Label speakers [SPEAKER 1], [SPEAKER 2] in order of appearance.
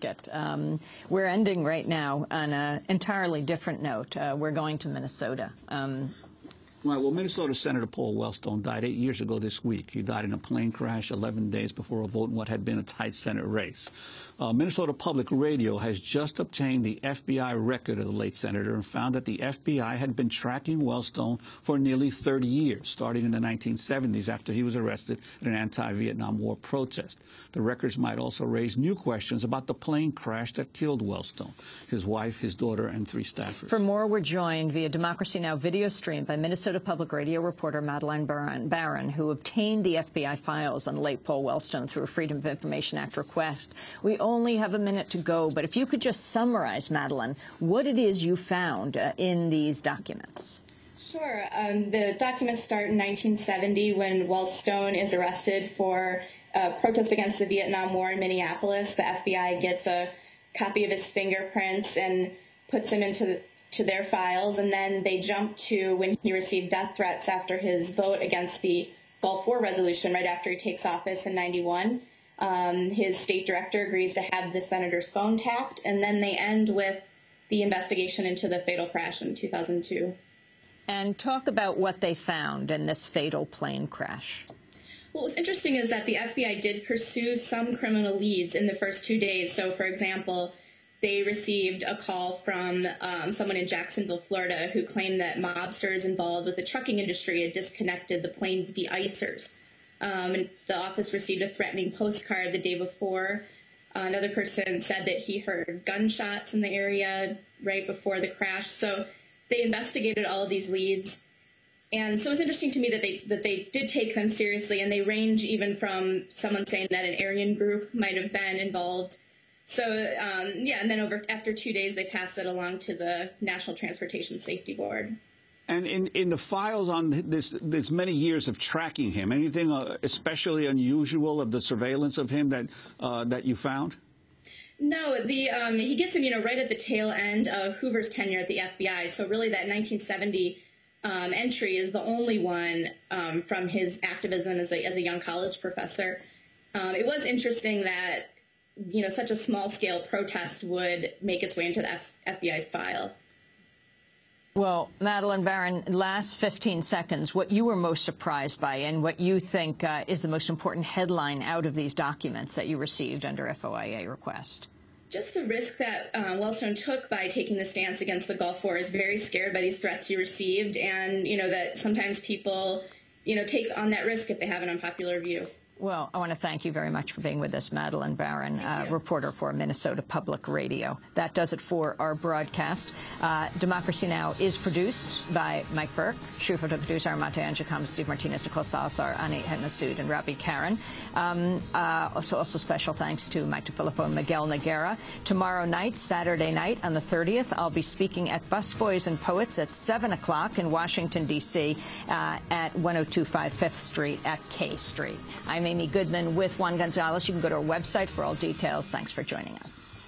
[SPEAKER 1] Connecticut. We're ending right now on an entirely different note. We're going to Minnesota.
[SPEAKER 2] Right. Well, Minnesota Senator Paul Wellstone died 8 years ago this week. He died in a plane crash 11 days before a vote in what had been a tight Senate race. Minnesota Public Radio has just obtained the FBI record of the late senator and found that the FBI had been tracking Wellstone for nearly 30 years, starting in the 1970s after he was arrested in an anti-Vietnam War protest. The records might also raise new questions about the plane crash that killed Wellstone, his wife, his daughter, and 3 staffers.
[SPEAKER 1] For more, we're joined via Democracy Now! Video stream by Minnesota Public Radio reporter Madeleine Baran, who obtained the FBI files on the late Paul Wellstone through a Freedom of Information Act request. We only have a minute to go, but if you could just summarize, Madeleine, what it is you found in these documents.
[SPEAKER 3] Sure. The documents start in 1970 when Wellstone is arrested for protest against the Vietnam War in Minneapolis. The FBI gets a copy of his fingerprints and puts him into their files, and then they jump to when he received death threats after his vote against the Gulf War resolution right after he takes office in '91. His state director agrees to have the senator's phone tapped, and then they end with the investigation into the fatal crash in 2002.
[SPEAKER 1] And talk about what they found in this fatal plane crash.
[SPEAKER 3] What was interesting is that the FBI did pursue some criminal leads in the first 2 days. So, for example, they received a call from someone in Jacksonville, Florida, who claimed that mobsters involved with the trucking industry had disconnected the plane's de-icers. And the office received a threatening postcard the day before. Another person said that he heard gunshots in the area right before the crash. So they investigated all of these leads. And so it's interesting to me that they did take them seriously, and they range even from someone saying that an Aryan group might have been involved. So, yeah, and then after 2 days, they passed it along to the National Transportation Safety Board.
[SPEAKER 2] And in the files on this many years of tracking him, anything especially unusual of the surveillance of him that you found?
[SPEAKER 3] No, he gets him, right at the tail end of Hoover's tenure at the FBI. So really that 1970 entry is the only one from his activism as a young college professor. It was interesting that such a small-scale protest would make its way into the FBI's file.
[SPEAKER 1] Well, Madeleine Baran, last 15 seconds, what you were most surprised by and what you think is the most important headline out of these documents that you received under FOIA request.
[SPEAKER 3] Just the risk that Wellstone took by taking the stance against the Gulf War. Is very scared by these threats he received, and, that sometimes people, take on that risk if they have an unpopular view.
[SPEAKER 1] Well, I want to thank you very much for being with us, Madeleine Baran, reporter for Minnesota Public Radio. That does it for our broadcast. Democracy Now! Is produced by Mike Burke, Shufa to producer Armata Anjacom, Steve Martinez, Nicole Salazar, Ani Masood, and Rabi Karen. Also special thanks to Mike DeFilippo and Miguel Noguera. Tomorrow night, Saturday night, on the 30th, I'll be speaking at Busboys and Poets at 7 o'clock in Washington, D.C. At 1025 5th Street at K Street. I'm Amy Goodman with Juan Gonzalez. You can go to our website for all details. Thanks for joining us.